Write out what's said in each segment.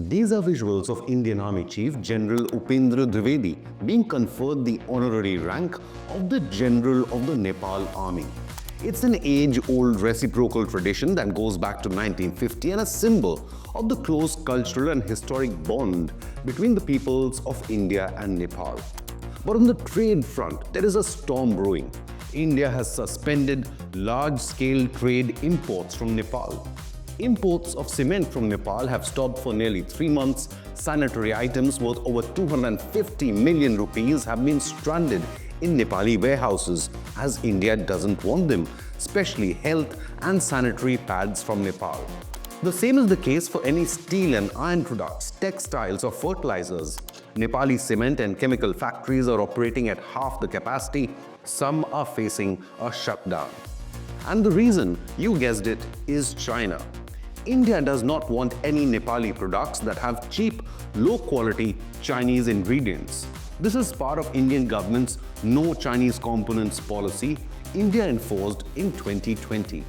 These are visuals of Indian Army Chief General Upendra Dwivedi being conferred the honorary rank of the General of the Nepal Army. It's an age-old reciprocal tradition that goes back to 1950 and a symbol of the close cultural and historic bond between the peoples of India and Nepal. But on the trade front, there is a storm brewing. India has suspended large-scale trade imports from Nepal. Imports of cement from Nepal have stopped for nearly 3 months. Sanitary items worth over 250 million rupees have been stranded in Nepali warehouses as India doesn't want them, especially health and sanitary pads from Nepal. The same is the case for any steel and iron products, textiles or fertilizers. Nepali cement and chemical factories are operating at half the capacity. Some are facing a shutdown. And the reason, you guessed it, is China. India does not want any Nepali products that have cheap, low-quality Chinese ingredients. This is part of Indian government's No Chinese Components policy India enforced in 2020.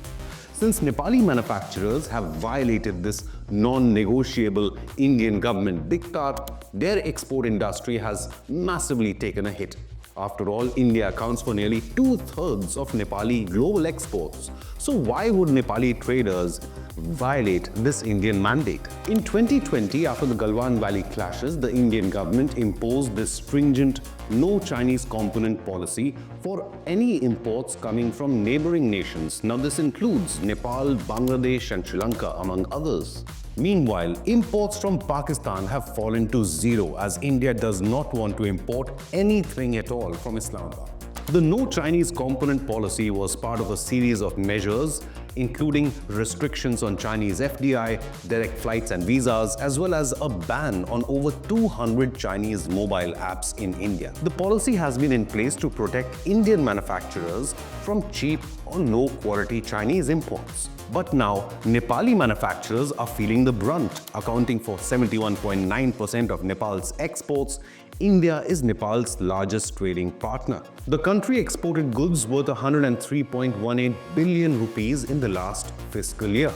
Since Nepali manufacturers have violated this non-negotiable Indian government diktat, their export industry has massively taken a hit. After all, India accounts for nearly 2/3 of Nepali global exports. So why would Nepali traders violate this Indian mandate? In 2020, after the Galwan Valley clashes, the Indian government imposed this stringent no Chinese component policy for any imports coming from neighboring nations. Now this includes Nepal, Bangladesh and Sri Lanka, among others. Meanwhile, imports from Pakistan have fallen to zero as India does not want to import anything at all from Islamabad. The no Chinese component policy was part of a series of measures including restrictions on Chinese FDI, direct flights and visas, as well as a ban on over 200 Chinese mobile apps in India. The policy has been in place to protect Indian manufacturers from cheap or low-quality Chinese imports. But now, Nepali manufacturers are feeling the brunt. Accounting for 71.9% of Nepal's exports, India is Nepal's largest trading partner. The country exported goods worth 103.18 billion rupees in the last fiscal year.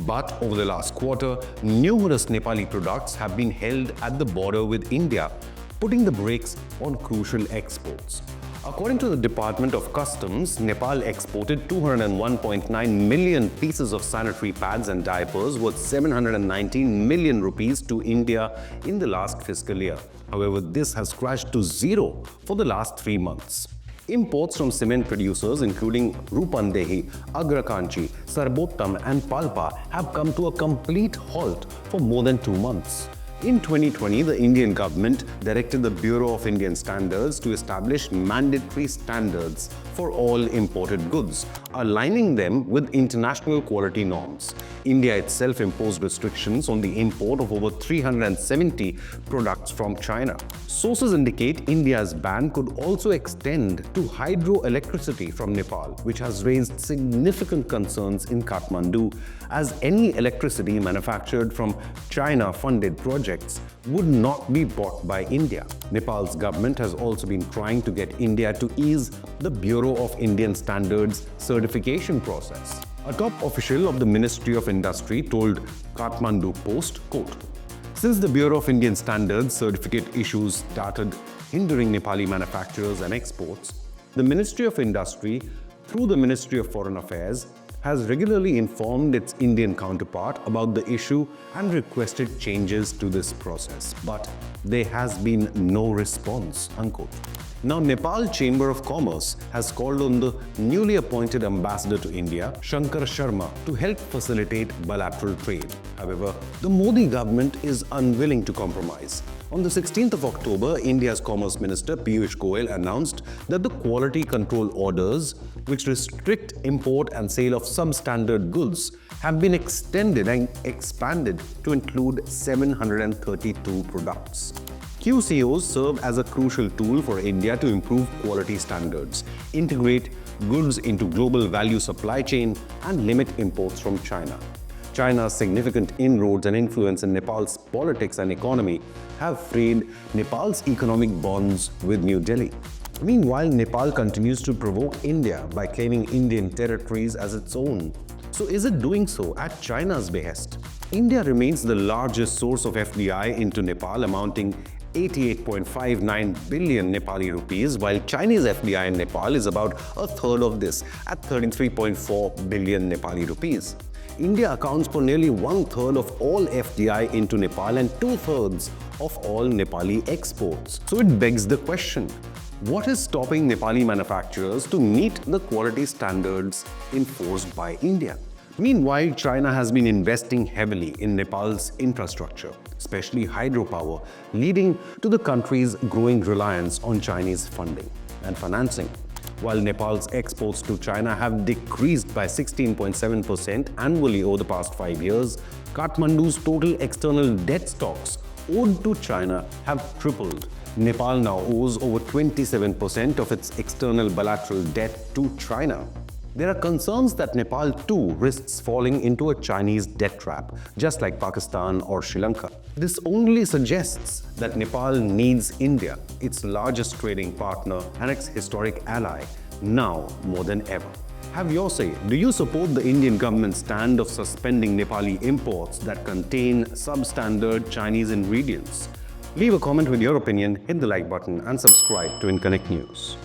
But over the last quarter, numerous Nepali products have been held at the border with India, putting the brakes on crucial exports. According to the Department of Customs, Nepal exported 201.9 million pieces of sanitary pads and diapers worth 719 million rupees to India in the last fiscal year. However, this has crashed to zero for the last 3 months. Imports from cement producers including Rupandehi, Agrakanchi, Sarbottam and Palpa have come to a complete halt for more than 2 months. In 2020, the Indian government directed the Bureau of Indian Standards to establish mandatory standards for all imported goods, aligning them with international quality norms. India itself imposed restrictions on the import of over 370 products from China. Sources indicate India's ban could also extend to hydroelectricity from Nepal, which has raised significant concerns in Kathmandu, as any electricity manufactured from China-funded projects would not be bought by India. Nepal's government has also been trying to get India to ease the Bureau of Indian Standards certification process. A top official of the Ministry of Industry told Kathmandu Post, quote, "Since the Bureau of Indian Standards certificate issues started hindering Nepali manufacturers and exports, the Ministry of Industry, through the Ministry of Foreign Affairs, has regularly informed its Indian counterpart about the issue and requested changes to this process. But there has been no response," unquote. Now, Nepal Chamber of Commerce has called on the newly appointed ambassador to India, Shankar Sharma, to help facilitate bilateral trade. However, the Modi government is unwilling to compromise. On the 16th of October, India's Commerce Minister Piyush Goyal announced that the quality control orders, which restrict import and sale of some standard goods, have been extended and expanded to include 732 products. QCOs serve as a crucial tool for India to improve quality standards, integrate goods into global value supply chain, and limit imports from China. China's significant inroads and influence in Nepal's politics and economy have frayed Nepal's economic bonds with New Delhi. Meanwhile, Nepal continues to provoke India by claiming Indian territories as its own. So is it doing so at China's behest? India remains the largest source of FDI into Nepal, amounting 88.59 billion Nepali rupees, while Chinese FDI in Nepal is about a third of this at 33.4 billion Nepali rupees. India accounts for nearly one-third of all FDI into Nepal and two-thirds of all Nepali exports. So it begs the question, what is stopping Nepali manufacturers to meet the quality standards enforced by India? Meanwhile, China has been investing heavily in Nepal's infrastructure, especially hydropower, leading to the country's growing reliance on Chinese funding and financing. While Nepal's exports to China have decreased by 16.7% annually over the past 5 years, Kathmandu's total external debt stocks owed to China have tripled. Nepal now owes over 27% of its external bilateral debt to China. There are concerns that Nepal too risks falling into a Chinese debt trap, just like Pakistan or Sri Lanka. This only suggests that Nepal needs India, its largest trading partner and its historic ally, now more than ever. Have your say. Do you support the Indian government's stand of suspending Nepali imports that contain substandard Chinese ingredients? Leave a comment with your opinion, hit the like button and subscribe to Inconnect News.